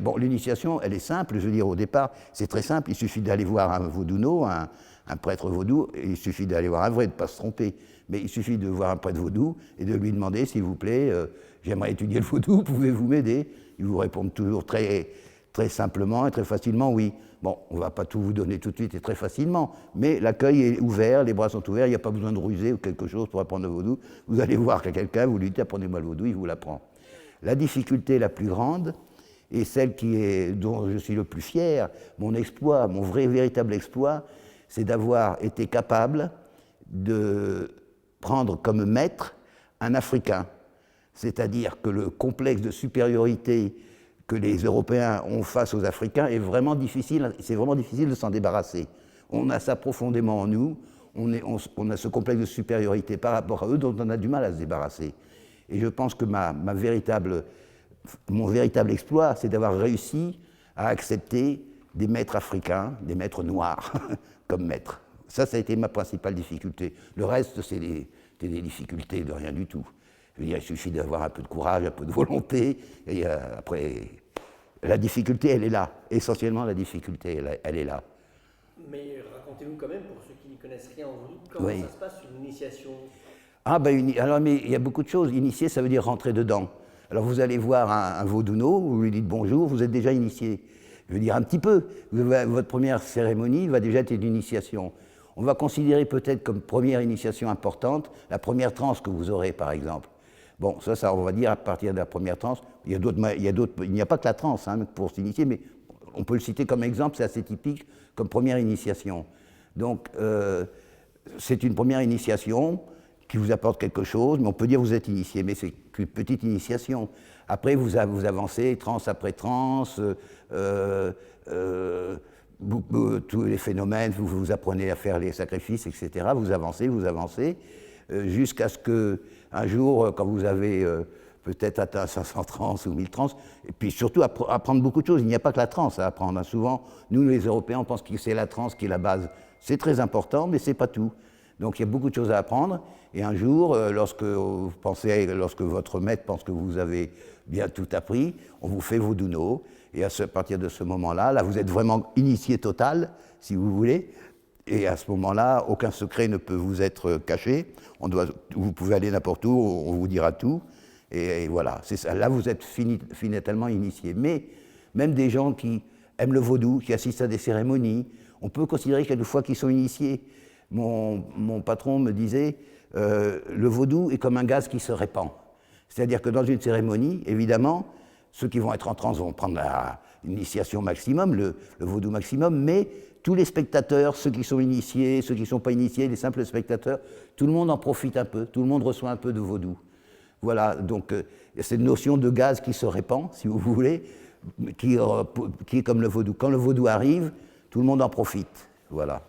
bon, l'initiation, elle est simple, je veux dire, au départ, c'est très simple, il suffit d'aller voir un vaudouno, un prêtre vaudou, et il suffit d'aller voir un vrai, de ne pas se tromper, mais il suffit de voir un prêtre vaudou et de lui demander, s'il vous plaît, j'aimerais étudier le vaudou, pouvez-vous m'aider? Ils vous répondent toujours très, très simplement et très facilement, oui. Bon, on ne va pas tout vous donner tout de suite et très facilement, mais l'accueil est ouvert, les bras sont ouverts, il n'y a pas besoin de ruser ou quelque chose pour apprendre le vaudou. Vous allez voir quelqu'un, vous lui dites, apprenez-moi le vaudou, il vous l'apprend. La difficulté la plus grande, et celle dont je suis le plus fier, mon exploit, mon véritable exploit, c'est d'avoir été capable de prendre comme maître un Africain. C'est-à-dire que le complexe de supériorité que les Européens ont face aux Africains est vraiment difficile, c'est vraiment difficile de s'en débarrasser. On a ça profondément en nous, on a ce complexe de supériorité par rapport à eux dont on a du mal à se débarrasser. Et je pense que mon véritable exploit, c'est d'avoir réussi à accepter des maîtres africains, des maîtres noirs, comme maîtres. Ça a été ma principale difficulté. Le reste, c'est des difficultés de rien du tout. Je veux dire, il suffit d'avoir un peu de courage, un peu de volonté, et après, la difficulté, elle est là. Essentiellement, la difficulté, elle est là. Mais racontez-nous quand même, pour ceux qui n'y connaissent rien en vaudou, comment ça se passe, une initiation? Ah ben, alors, mais il y a beaucoup de choses. Initier, ça veut dire rentrer dedans. Alors, vous allez voir un vaudouno, vous lui dites bonjour, vous êtes déjà initié. Je veux dire, un petit peu. Votre première cérémonie va déjà être une initiation. On va considérer peut-être comme première initiation importante la première transe que vous aurez, par exemple. Bon, ça, on va dire à partir de la première transe. Il n'y a pas que la transe pour s'initier, mais on peut le citer comme exemple, c'est assez typique, comme première initiation. Donc, c'est une première initiation qui vous apporte quelque chose, mais on peut dire que vous êtes initié, mais c'est qu'une petite initiation. Après, vous avancez, transe après transe, tous les phénomènes, vous apprenez à faire les sacrifices, etc. Vous avancez, jusqu'à ce qu'un jour, quand vous avez peut-être atteint 500 trans ou 1000 trans, et puis surtout apprendre beaucoup de choses. Il n'y a pas que la transe à apprendre. Souvent, nous les Européens, on pense que c'est la transe qui est la base. C'est très important, mais ce n'est pas tout. Donc il y a beaucoup de choses à apprendre. Et un jour, lorsque votre maître pense que vous avez bien tout appris, on vous fait vaudouno. Et à partir de ce moment-là, là, vous êtes vraiment initié total, si vous voulez. Et à ce moment-là, aucun secret ne peut vous être caché. Vous pouvez aller n'importe où, on vous dira tout. Et voilà, c'est ça. Là, vous êtes finalement initié. Mais même des gens qui aiment le vaudou, qui assistent à des cérémonies, on peut considérer quelquefois qu'ils sont initiés. Mon patron me disait, le vaudou est comme un gaz qui se répand. C'est-à-dire que dans une cérémonie, évidemment, ceux qui vont être en transe vont prendre l'initiation maximum, le vaudou maximum, mais tous les spectateurs, ceux qui sont initiés, ceux qui ne sont pas initiés, les simples spectateurs, tout le monde en profite un peu, tout le monde reçoit un peu de vaudou. Voilà, donc il y a cette notion de gaz qui se répand, si vous voulez, qui est comme le vaudou. Quand le vaudou arrive, tout le monde en profite. Voilà.